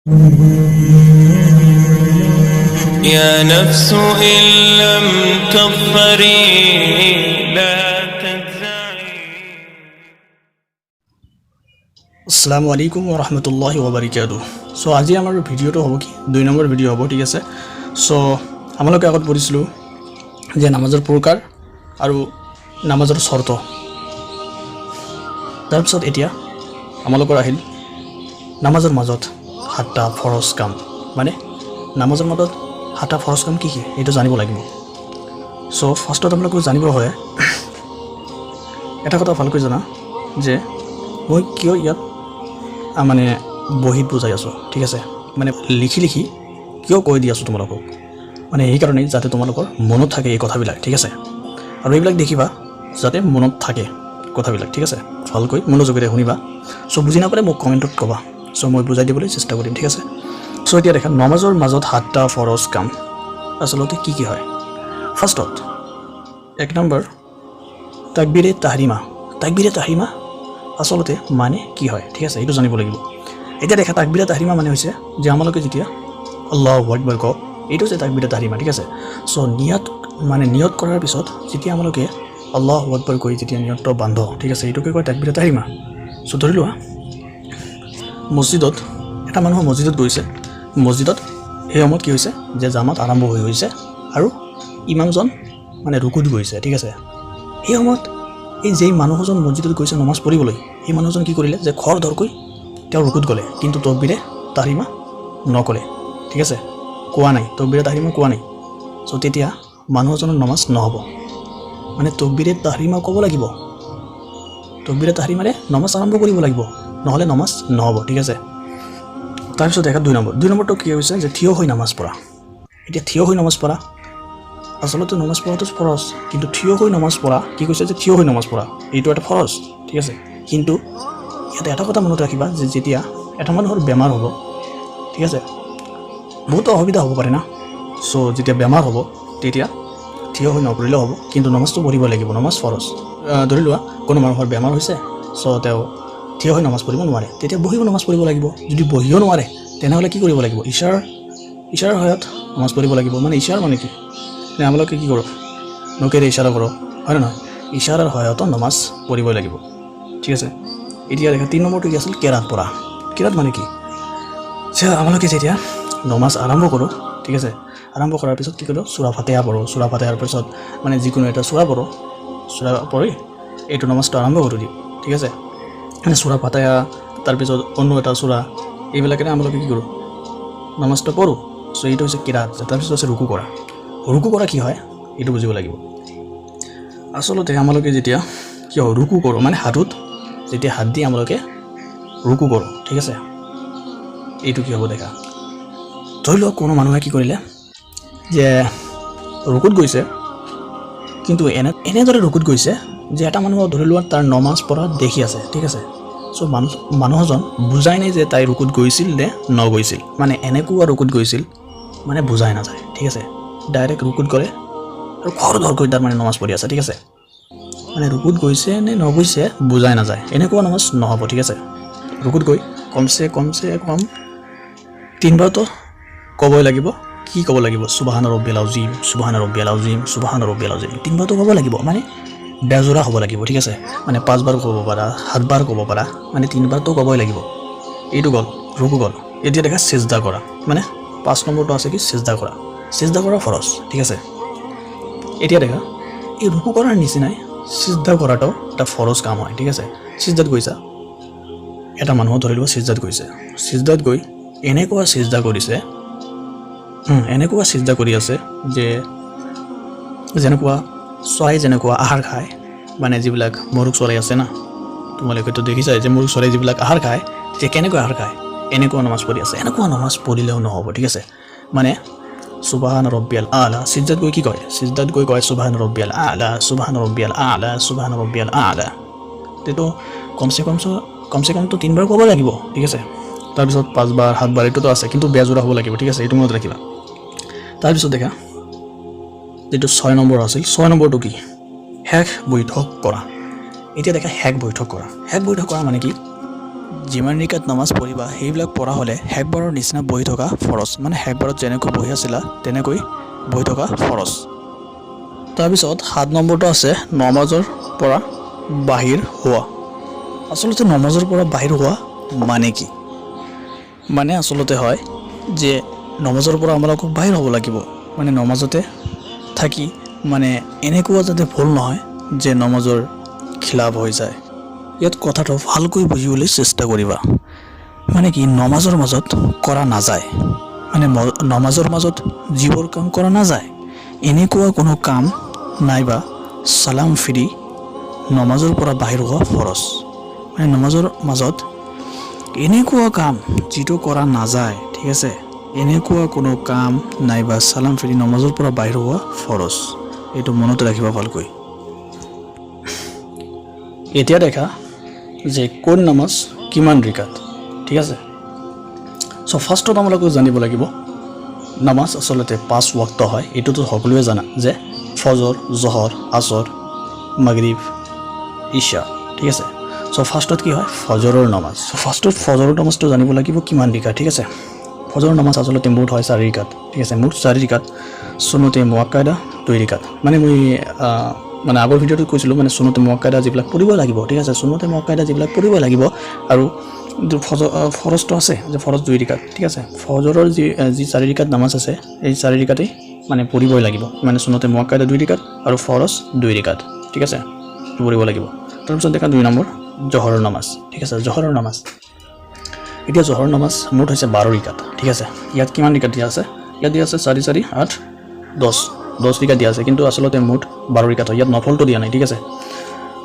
يا نفس إن لم تظفري لا تجزعي. আসসালামু আলাইকুম ওয়া রাহমাতুল্লাহি ওয়া বারাকাতুহু। সো আজি আমাৰ ভিডিঅ'টো হ'ব কি 2 নম্বৰ ভিডিঅ' হ'ব, ঠিক আছে। সো আমালোকে আগত পঢ়িছিলোঁ যে নামাজৰ প্ৰকাৰ আৰু নামাজৰ চৰ্ত। তাৰপিছত এতিয়া আমালোকৰ আহিল নামাজৰ মাজত 7টা ফৰজ কাম, মানে নামাজৰ মাজত 7টা ফৰজ কাম কি কি এইটো জানিব লাগিব। সো ফাৰ্ষ্টত আপোনালোকে জানিব হয় এটা কথা ভালকৈ জানা যে মই কিয় ইয়াত মানে বহিত বুজাই আছোঁ, ঠিক আছে। মানে লিখি লিখি কিয় কৈ দি আছোঁ তোমালোকক, মানে সেইকাৰণেই যাতে তোমালোকৰ মনত থাকে এই কথাবিলাক, ঠিক আছে। আৰু এইবিলাক দেখিবা যাতে মনত থাকে কথাবিলাক, ঠিক আছে। ভালকৈ মনোযোগেৰে শুনিবা। চ' বুজি নাপালে মোক কমেণ্টত ক'বা, চ' মই বুজাই দিবলৈ চেষ্টা কৰিম, ঠিক আছে। চ' এতিয়া দেখা নমাজৰ মাজত 7টা ফৰজ কাম আচলতে কি কি হয়। ফাৰ্ষ্টত 1 নম্বৰ তাকবীৰে তাহৰিমা। তাকবীৰে তাহৰিমা আচলতে মানে কি হয়, ঠিক আছে, এইটো জানিব লাগিব। এতিয়া দেখা তাকবীৰে তাহৰিমা মানে হৈছে যে আমালোকে যেতিয়া আল্লাহু আকবাৰ কওঁ, এইটো হৈছে তাকবীৰে তাহৰিমা, ঠিক আছে। চ' নিয়ত কৰাৰ পিছত যেতিয়া আমালোকে আল্লাহু আকবাৰ কৈ যেতিয়া নিয়তটো বান্ধ, ঠিক আছে, এইটোকে কয় তাকবীৰে তাহৰিমা। চ' ধৰি লোৱা মছজিদত এটা মানুহ মছজিদত গৈছে, মছজিদত সেই সময়ত কি হৈছে যে জামাত আৰম্ভ হৈ গৈছে আৰু ইমামজন মানে ৰুকুত গৈছে, ঠিক আছে। সেই সময়ত এই যেই মানুহজন মছজিদত গৈছে নমাজ পঢ়িবলৈ, সেই মানুহজন কি কৰিলে যে খৰ ধৰকৈ তেওঁ ৰুকুত গ'লে, কিন্তু তাকবীৰে তাহৰিমা নকলে, ঠিক আছে, কোৱা নাই, তাকবীৰে তাহৰিমা কোৱা নাই। চ' তেতিয়া মানুহজনৰ নমাজ নহ'ব, মানে তাকবীৰে তাহৰিমা ক'ব লাগিব, তাকবীৰে তাহৰিমাৰে নমাজ আৰম্ভ কৰিব লাগিব, নহ'লে নমাজ নহ'ব, ঠিক আছে। তাৰপিছত দেখা 2 নম্বৰটো কি হৈছে যে থিয় হৈ নামাজ পঢ়া। এতিয়া থিয় হৈ নামাজ পঢ়া আচলতে নমাজ পঢ়াটো ফৰজ, কিন্তু থিয় হৈ নমাজ পঢ়া কি কৈছে যে থিয় হৈ নমাজ পঢ়া এইটো এটা ফৰজ, ঠিক আছে। কিন্তু ইয়াতে এটা কথা মনত ৰাখিবা যে যেতিয়া এটা মানুহৰ বেমাৰ হ'ব, ঠিক আছে, বহুতো অসুবিধা হ'ব পাৰে না। চ' যেতিয়া বেমাৰ হ'ব তেতিয়া থিয় হৈ নপঢ়িলেও হ'ব, কিন্তু নমাজটো পঢ়িব লাগিব, নমাজ ফৰজ। ধৰি লোৱা কোনো মানুহৰ বেমাৰ হৈছে, চ' তেওঁ থিয় হৈ নমাজ পঢ়িব নোৱাৰে, তেতিয়া বহিও নমাজ পঢ়িব লাগিব। যদি বহিও নোৱাৰে তেনেহ'লে কি কৰিব লাগিব, ইশাৰাৰ সহায়ত নমাজ পঢ়িব লাগিব। মানে ইশাৰা মানে কি, আমালোকে কি কৰোঁ, নখেৰে ইশাৰা কৰোঁ, হয় নে নহয়, ইশাৰাৰ সহায়তো নমাজ পঢ়িব লাগিব, ঠিক আছে। এতিয়া দেখা 3 নম্বৰটো কি আছিল, কেৰাত পঢ়া। কেৰাত মানে কি যে আমালোকে যেতিয়া নমাজ আৰম্ভ কৰোঁ, ঠিক আছে, আৰম্ভ কৰাৰ পিছত কি কৰোঁ, সূৰা ফাতিহা পঢ়োঁ, সূৰা ফাতিহাৰ পিছত মানে যিকোনো এটা সূৰা পঢ়োঁ, সূৰা পঢ়ি এইটো নমাজটো আৰম্ভ কৰি দিওঁ, ঠিক আছে। মানে সূৰা ফাতিহা তাৰপিছত অন্য এটা সূৰা, এইবিলাকেৰে আমালোকে কি কৰোঁ, নমাজটো পঢ়োঁ। চ' এইটো হৈছে কেৰাত। তাৰপিছত আছে ৰুকু কৰা। ৰুকু কৰা কি হয় এইটো বুজিব লাগিব। আচলতে আমালোকে যেতিয়া কিয় ৰুকু কৰোঁ, মানে হাতত যেতিয়া হাত দি আমালোকে ৰুকু কৰোঁ, ঠিক আছে, এইটো কি হ'ব দেখা। ধৰি লওক কোনো মানুহে কি কৰিলে যে ৰুকুত গৈছে, কিন্তু এনেদৰে ৰুকুত গৈছে যে এটা মানুহ ধৰি লোৱা তাৰ নমাজ পঢ়া দেখি আছে, ঠিক আছে। চ' মানুহজন বুজাই নাই যে তাই ৰুকুত গৈছিল নে নগৈছিল, মানে এনেকুৱা ৰুকুত গৈছিল মানে বুজাই নাযায়, ঠিক আছে। ডাইৰেক্ট ৰুকুত গ'লে আৰু খৰ ধৰকৈ তাৰ মানে নমাজ পঢ়ি আছে, ঠিক আছে, মানে ৰুকুত গৈছে নে নগৈছে বুজাই নাযায়, এনেকুৱা নমাজ নহ'ব, ঠিক আছে। ৰুকুত গৈ কমচে কম 3বাৰতো ক'বই লাগিব। কি ক'ব লাগিব, সুবহান ৰব্বিল আযীম, সুবহান ৰব্বিল আযীম, সুবহান ৰব্বিল আযীম, 3বাৰতো ক'ব লাগিব, মানে বেজোৰা হ'ব লাগিব, ঠিক আছে। মানে 5বাৰ ক'ব পাৰা, 7বাৰ ক'ব পাৰা, মানে 3বাৰতো ক'বই লাগিব। এইটো গ'ল, ৰুকু গ'ল। এতিয়া দেখা চেজদা কৰা, মানে 5 নম্বৰটো আছে কি চেজদা কৰা। চেজদা কৰা ফৰজ, ঠিক আছে। এতিয়া দেখা এই ৰুকু কৰাৰ নিচিনাই চেজদা কৰাটো এটা ফৰজ কাম হয়, ঠিক আছে। চেজদাত গৈছা, এটা মানুহ ধৰি লোৱা চেজদাত গৈছে, চেজদাত গৈ এনেকুৱা চেজদা কৰিছে, এনেকুৱা চেজদা কৰি আছে যে যেনেকুৱা চৰাই যেনেকুৱা আহাৰ খায়, মানে যিবিলাক মুৰ্গ চৰাই আছে না, তোমালোকেতো দেখিছাই যে মুৰ্গ চৰাই যিবিলাক আহাৰ খায়, তেতিয়া কেনেকৈ আহাৰ খায়, এনেকুৱা নমাজ পঢ়ি আছে। এনেকুৱা নমাজ পঢ়িলেও নহ'ব, ঠিক আছে। মানে সুবহান ৰব্বিয়াল আলা, সিজদাত গৈ কি কয়, সিজদাত গৈ কয় সুবহান ৰব্বিয়াল আলা, সুবহান ৰব্বিয়াল আলা, সুবহান ৰব্বিয়াল আলা। সেইটো কমচে কমটো 3বাৰ ক'ব লাগিব, ঠিক আছে। তাৰপিছত 5বাৰ 7বাৰ এইটোতো আছে, কিন্তু বেজোৰা হ'ব লাগিব, ঠিক আছে, এইটো মনত ৰাখিবা। তাৰপিছত দেখা যিটো 6 নম্বৰ আছিল, 6 নম্বৰটো কি, শেষ বৈঠক কৰা। এতিয়া দেখা শেষ বৈঠক কৰা। শেষ বৈঠক কৰা মানে কি, যিমান ৰিকাত নামাজ পঢ়িবা সেইবিলাক পঢ়া হ'লে শেষবাৰৰ নিচিনা বহি থকা ফৰজ, মানে শেষবাৰত যেনেকৈ বহি আছিলা তেনেকৈ বহি থকা ফৰজ। তাৰপিছত 7 নম্বৰটো আছে নমাজৰ পৰা বাহিৰ হোৱা। আচলতে নমাজৰ পৰা বাহিৰ হোৱা মানে কি? মানে আচলতে হয় যে নমাজৰ পৰা আমালোকক বাহিৰ হ'ব লাগিব, মানে নমাজতে থাকি মানে এনেকুৱা যাতে ভুল নহয় যে নমাজৰ খিলাফ হৈ যায়। ইয়াত কথাটো ভালকৈ বুজিবলৈ চেষ্টা কৰিবা। মানে কি নমাজৰ মাজত কৰা নাযায়, মানে নমাজৰ মাজত যিবোৰ কাম কৰা নাযায় এনেকুৱা কোনো কাম নাইবা চালাম ফিৰি নমাজৰ পৰা বাহিৰ হোৱা ফৰজ। মানে নমাজৰ মাজত এনেকুৱা কাম যিটো কৰা নাযায়, ঠিক আছে, এনেকুৱা কোনো কাম নাইবা চালাম ফিৰি নমাজৰ পৰা বাহিৰ হোৱা ফৰজ। এইটো মনত ৰাখিবা ভালকৈ। এতিয়া দেখা যে কোন নামাজ কিমান ৰিকাত, ঠিক আছে। চ' ফাৰ্ষ্টত আমালোকে জানিব লাগিব নামাজ আচলতে 5 ওয়াক্ত হয়। এইটোতো সকলোৱে জানা যে ফজৰ, জহৰ, আসৰ, মাগৰিব, ইশা, ঠিক আছে। চ' ফাৰ্ষ্টত কি হয় ফজৰৰ নামাজ। ফাৰ্ষ্টত ফজৰৰ নামাজটো জানিব লাগিব কিমান ৰিকাত, ঠিক আছে। ফজৰৰ নামাজ আচলতে মুঠ হয় 4 ৰিকাত, ঠিক আছে। মুঠ 4 ৰিকাত, সুন্নতে মুআক্কাদা 2 ৰিকাত। মানে মই আগৰ ভিডিঅ'টোত কৈছিলোঁ মানে সুন্নতে মুআক্কাদা যিবিলাক পঢ়িব লাগিব, ঠিক আছে। সুন্নতে মুআক্কাদা যিবিলাক পঢ়িব লাগিব আৰু ফৰজটো আছে যে ফৰজ 2 ৰিকাত, ঠিক আছে। ফজৰৰ যি 4 ৰিকাত নামাজ আছে এই 4 ৰিকাতেই মানে পঢ়িবই লাগিব, মানে সুন্নতে মুআক্কাদা 2 ৰিকাত আৰু ফৰজ 2 ৰিকাত, ঠিক আছে, পঢ়িব লাগিব। তাৰপিছত দেখা 2 নম্বৰ জহৰৰ নামাজ, ঠিক আছে। জহৰৰ নামাজ, এতিয়া জহৰৰ নামাজ মুঠ হৈছে 12 ৰিকাত, ঠিক আছে। ইয়াত কিমান ৰিকাত দিয়া আছে? ইয়াত দিয়া আছে 4 4 8 10 ৰিকাত দিয়া আছে, কিন্তু আচলতে মুঠ 12 ৰিকাত হয়। ইয়াত নফলটো দিয়া নাই, ঠিক আছে।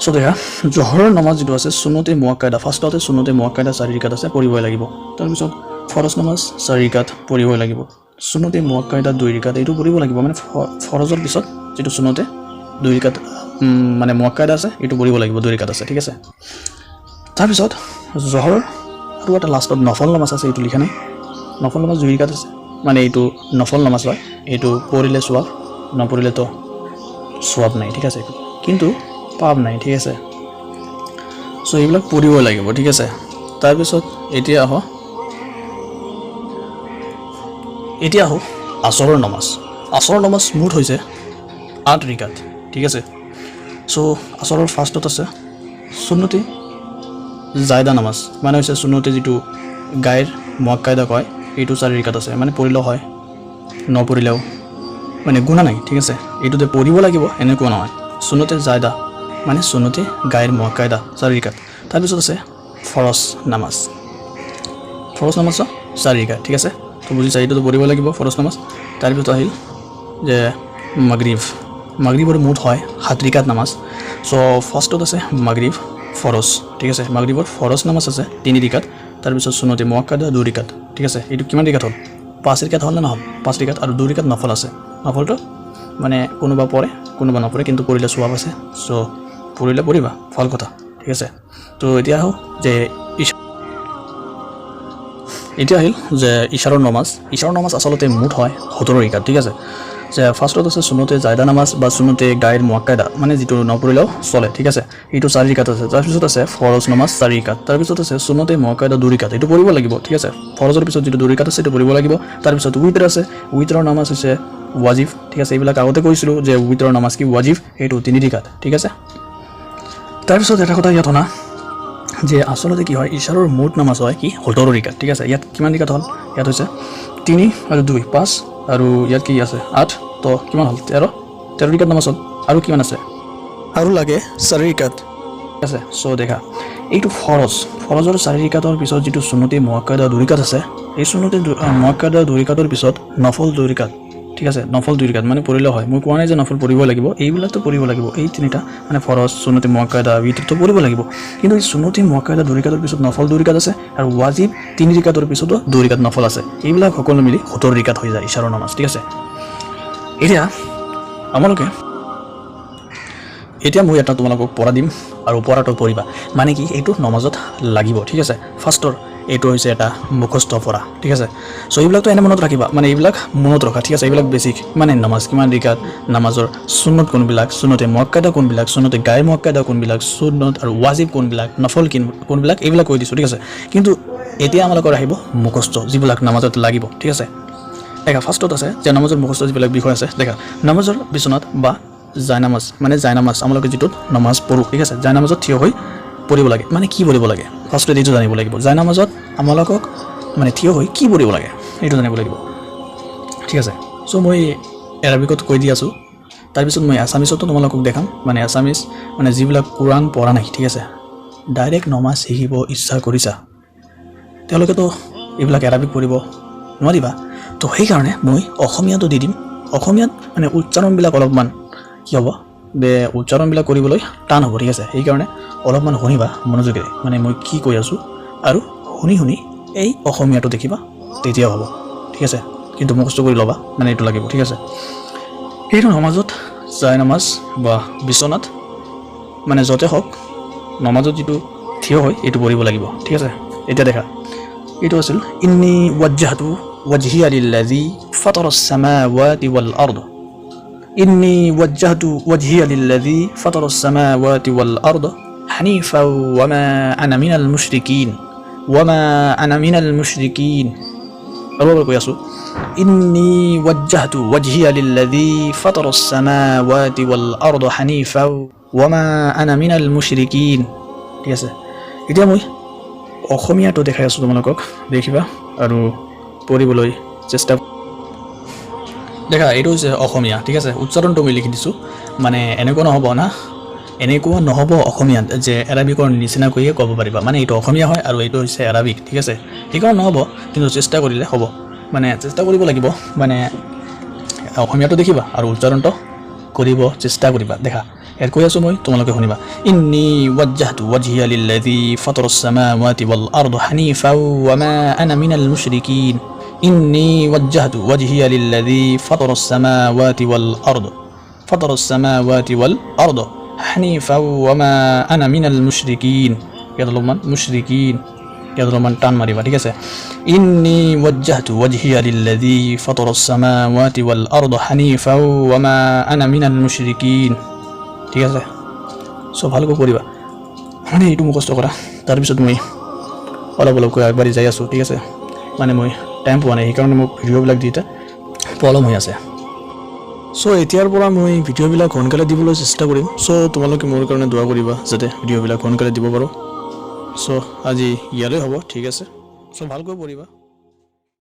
চ' দেখা জহৰৰ নামাজ যিটো আছে সুন্নতে মুআক্কাদা, ফাৰ্ষ্টতে সুন্নতে মুআক্কাদা 4 ৰিকাত আছে, পঢ়িবই লাগিব। তাৰপিছত ফৰজ নামাজ 4 ৰিকাত পঢ়িবই লাগিব। সুন্নতে মুআক্কাদা 2 ৰিকাত, এইটো পঢ়িব লাগিব। মানে ফৰজৰ পিছত যিটো সুন্নতে 2 ৰিকাত মানে মুআক্কাদা আছে এইটো পঢ়িব লাগিব, 2 ৰিকাত আছে, ঠিক আছে। তাৰপিছত জহৰ আৰু এটা লাষ্টত নফল নামাজ আছে, এইটো লিখা নাই। নফল নামাজ 2 ৰিকাত আছে, মানে এইটো নফল নামাজ হয়। এইটো পঢ়িলে সোৱাব, নপঢ়িলেতো সোৱাব নাই, ঠিক আছে, কিন্তু পাপ নাই, ঠিক আছে। চ' এইবিলাক পঢ়িব লাগিব, ঠিক আছে। তাৰপিছত এতিয়া আহোঁ আসৰৰ নামাজ। আসৰৰ নামাজ মুঠ হৈছে 8 ৰিকাত, ঠিক আছে। চ' আসৰৰ ফাৰ্ষ্টত আছে সুন্নতে জায়দা নামাজ, মানে হৈছে সুন্নতে যিটো গাইৰ মুআক্কাদা কয়, এইটো 4 ৰিকাত আছে, মানে পঢ়িলেও হয় নপঢ়িলেও মানে গুণা নাই, ঠিক আছে। এইটোতে পঢ়িব লাগিব এনেকুৱা নহয়। সুন্নতে জায়দা মানে সুন্নতে গাইৰ মুআক্কাদা 4 ৰিকাত। তাৰপিছত আছে ফৰজ নামাজ। ফৰজ নামাজ 4 ৰিকাত, ঠিক আছে। তো বুজিছা, এইটোতো পঢ়িব লাগিব ফৰজ নামাজ। তাৰপিছত আহিল যে মাগৰিবৰ মুঠ হয় 7 ৰিকাত নামাজ। চ' ফাৰ্ষ্টত আছে মাগৰিব ফৰজ, ঠিক আছে। মাগৰিবৰ ফৰজ নামাজ আছে 3 ৰিকাত। তাৰপিছত সুন্নতে মুআক্কাদা 2 ৰিকাত, ঠিক আছে। এইটো কিমান ৰিকাত হ'ল? 5 ৰিকাত হ'ল নে নহ'ল? 5 ৰিকাত আৰু 2 ৰিকাত নফল আছে। নফলটো মানে কোনোবা পঢ়ে কোনোবা নপঢ়ে, কিন্তু পঢ়িলে সোৱাব আছে। চ' পঢ়িলে পঢ়িবা, ভাল কথা, ঠিক আছে। তো এতিয়া আহোঁ যে আহিল যে ইশাৰৰ নামাজ। ইশাৰৰ নামাজ আচলতে মুঠ হয় 17 ৰিকাত, ঠিক আছে। যে ফাৰ্ষ্টত আছে সুন্নতে জায়দা নামাজ বা সুন্নতে গাইৰ মুআক্কাদা, মানে যিটো নপঢ়িলেও চলে, ঠিক আছে। এইটো 4 ৰিকাত আছে। তাৰপিছত আছে ফৰজ নামাজ 4 ৰিকাত। তাৰপিছত আছে সুন্নতে মুআক্কাদা 2 ৰিকাত, এইটো পঢ়িব লাগিব, ঠিক আছে। ফৰজৰ পিছত যিটো 2 ৰিকাত আছে এইটো পঢ়িব লাগিব। তাৰপিছত উইটৰ আছে, উইটৰৰ নামাজ হৈছে ৱাজিব, ঠিক আছে। এইবিলাক আগতে কৈছিলোঁ যে উইটৰৰ নামাজ কি ৱাজিব, এইটো 3 ৰিকাত, ঠিক আছে। তাৰপিছত এটা কথা ইয়াত শুনা যে আচলতে কি হয় ইশাৰৰ মুঠ নামাজ হয় কি 17 ৰিকাত, ঠিক আছে। ইয়াত কিমান ৰিকাত হ'ল? ইয়াত হৈছে 3 আৰু 2 5 আৰু ইয়াত কি আছে 8, তো কিমান হ'ল 13 ৰিকাত নামাজ হ'ল। আৰু কিমান আছে? আৰু লাগে 4 ৰিকাত, ঠিক আছে। চ' দেখা এইটো ফৰজৰ 4 ৰিকাতৰ পিছত যিটো সুন্নতে মুআক্কাদা 2 ৰিকাত আছে, এই সুন্নতে মুআক্কাদা 2 ৰিকাতৰ পিছত নফল 2 ৰিকাত, ঠিক আছে। নফল 2 ৰিকাত মানে পঢ়িলেও হয়, মই কোৱা নাই যে নফল পঢ়িব লাগিব, এইবিলাকতো পঢ়িব লাগিব। এই তিনিটা মানে ফৰজ, সুন্নতে মুআক্কাদা, উইটৰটো পঢ়িব লাগিব। কিন্তু এই সুন্নতে মুআক্কাদা 2 ৰিকাতৰ পিছত নফল 2 ৰিকাত আছে আৰু ৱাজিব 3 ৰিকাতৰ পিছতো 2 ৰিকাত নফল আছে। এইবিলাক সকলো মিলি 17 ৰিকাত হৈ যায় ইশাৰৰ নামাজ, ঠিক আছে। এতিয়া মই এটা তোমালোকক পঢ়া দিম আৰু পঢ়াটো পঢ়িবা, মানে কি এইটো নমাজত লাগিব, ঠিক আছে। ফাৰ্ষ্টৰ এইটো হৈছে এটা মুখস্থ পঢ়া ঠিক আছে সো এইবিলাকতো এনে মনত ৰাখিবা মানে এইবিলাক মনত ৰখা ঠিক আছে এইবিলাক বেছিক মানে নামাজ কিমান ৰিকাত নামাজৰ সুন্নত কোনবিলাক সুন্নতে মুআক্কাদা কোনবিলাক সুন্নতে গায়ৰ মুআক্কাদা কোনবিলাক সুন্নত আৰু ওয়াজিব কোনবিলাক নফল কোনবিলাক এইবিলাক কৈ দিছো ঠিক আছে কিন্তু এতিয়া আমালোকৰ আহিব মুখস্থ যিবিলাক নামাজত লাগিব ঠিক আছে দেখা ফাৰ্ষ্টত আছে যে নামাজৰ মুখস্থ যিবিলাক বিষয় আছে দেখা নামাজৰ বিচনাত বা জায়নামাজ মানে জায়নামাজ আমালোকে যেটো নামাজ পঢ়ো ঠিক আছে জায়নামাজত থিয় হৈ পঢ়িব লাগে মানে কি পঢ়িব লাগে ফাৰ্ষ্টত এইটো জানিব লাগিব জায়নামাজত আমালোকক মানে থিয় হৈ কি পঢ়িব লাগে এইটো জানিব লাগিব ঠিক আছে সো মই এৰাবিকত কৈ দি আছো তাৰ পিছত মই আসামিছতো তোমালোকক দেখাম মানে আসামিছ মানে যিবিলাক কোৰান পঢ়া নাই ঠিক আছে ডাইৰেক্ট নামাজ শিকিব ইচ্ছা কৰিছা তেওঁলোকেতো এইবিলাক এৰাবিক পঢ়িব নোৱাৰিবা তো সেই কাৰণে মই অসমীয়াটো দি দিম অসমীয়াত মানে উচ্চাৰণবিলাক অলপমান কি হ'ব বে উচ্চাৰণবিলাক কৰিবলৈ টান হ'ব ঠিক আছে সেই কাৰণে অলপমান শুনিবা মনোযোগেৰে মানে মই কি কৈ আছো আৰু শুনি এই অসমীয়াটো দেখিবা তেতিয়া হ'ব ঠিক আছে কিন্তু মুখস্থ কৰি ল'বা মানে এইটো লাগিব ঠিক আছে এইটো নামাজত যায় নামাজ বা বিচনাত মানে যতে হওক নামাজত যেটো থিয় হয় এইটো পঢ়িব লাগিব ঠিক আছে এতিয়া দেখা এইটো আছিল ইন্নী ওয়াজ্জাহতু ওয়াজহিয়া লিল্লাযী ফাতারাস সামাওয়াতি ওয়াল আরদ ইন্নী ওয়াজ্জাহতু ওয়াজহিয়া লিল্লাযী ফাতারাস সামাওয়াতি ওয়াল আরদ হানিফা ওয়া মা আনা মিনাল মুশরিকিন আবার কই আছো ইন্নী ওয়াজ্জাহতু ওয়াজহিয়া লিল্লাযী ফাতারাস সামাওয়াতি ওয়াল আরদ হানিফা ওয়া মা আনা মিনাল মুশরিকিন ঠিক আছে এতিয়া মই অসমীয়াটো দেখাই আছো তোমালোকক দেখিবা আৰু পঢ়িবলৈ চেষ্টা দেখা এইটো হৈছে অসমীয়া ঠিক আছে উচ্চাৰণটো মই লিখি দিছো মানে এনেকুৱা নহ'ব অসমীয়াত যে এৰাবিকৰ নিচিনা কৈয়ে ক'ব পাৰিবা মানে এইটো অসমীয়া হয় আৰু এইটো হৈছে এৰাবিক ঠিক আছে সেইকাৰণে নহ'ব কিন্তু চেষ্টা কৰিলে হ'ব মানে চেষ্টা কৰিব লাগিব মানে অসমীয়াটো দেখিবা আৰু উচ্চাৰণটো কৰিব চেষ্টা কৰিবা দেখা এর কৈ আছো মই তোমালোকে শুনিবা ইন্নী ওয়াজ্জাহতু ওয়াজহিয়া লিল্লাযী ফাতারাস সামাওয়াতি ওয়াল আরদ হানিফা ওয়া মা আনা মিনাল মুশরিকিন ইন্নী ওয়াজ্জাহতু ওয়াজহিয়া লিল্লাযী ফাতারাস সামাওয়াতি ওয়াল আরদ হানিফা ওয়া মা আনা মিনাল মুশরিকিন মুশরিকিন টান মারিবা ঠিক আছে ইন্নী ওয়াজ্জাহতু ওয়াজহিয়া লিল্লাযী ফাতারাস সামাওয়াতি ওয়াল আরদ হানিফা ওয়া মা আনা মিনাল মুশরিকিন ঠিক আছে সো ভালকৈ কৰিবা মানে এইটো মুখস্থ কৰা তাৰপিছত মই অলপকৈ আগবাঢ়ি যাই আছো ঠিক আছে মানে মই টাইম পোৱা নাই সেইকাৰণে মোক ভিডিঅ'বিলাক দিতে প্ৰব্লেম হৈ আছে সো এতিয়াৰ পৰা মই ভিডিঅ'বিলাক সোনকালে দিবলৈ চেষ্টা কৰিম সো তোমালোকে মোৰ কাৰণে দোৱা কৰিবা যাতে ভিডিঅ'বিলাক সোনকালে দিব পাৰো সো আজি ইয়ালৈ হ'ব ঠিক আছে সো ভালকৈ পঢ়িবা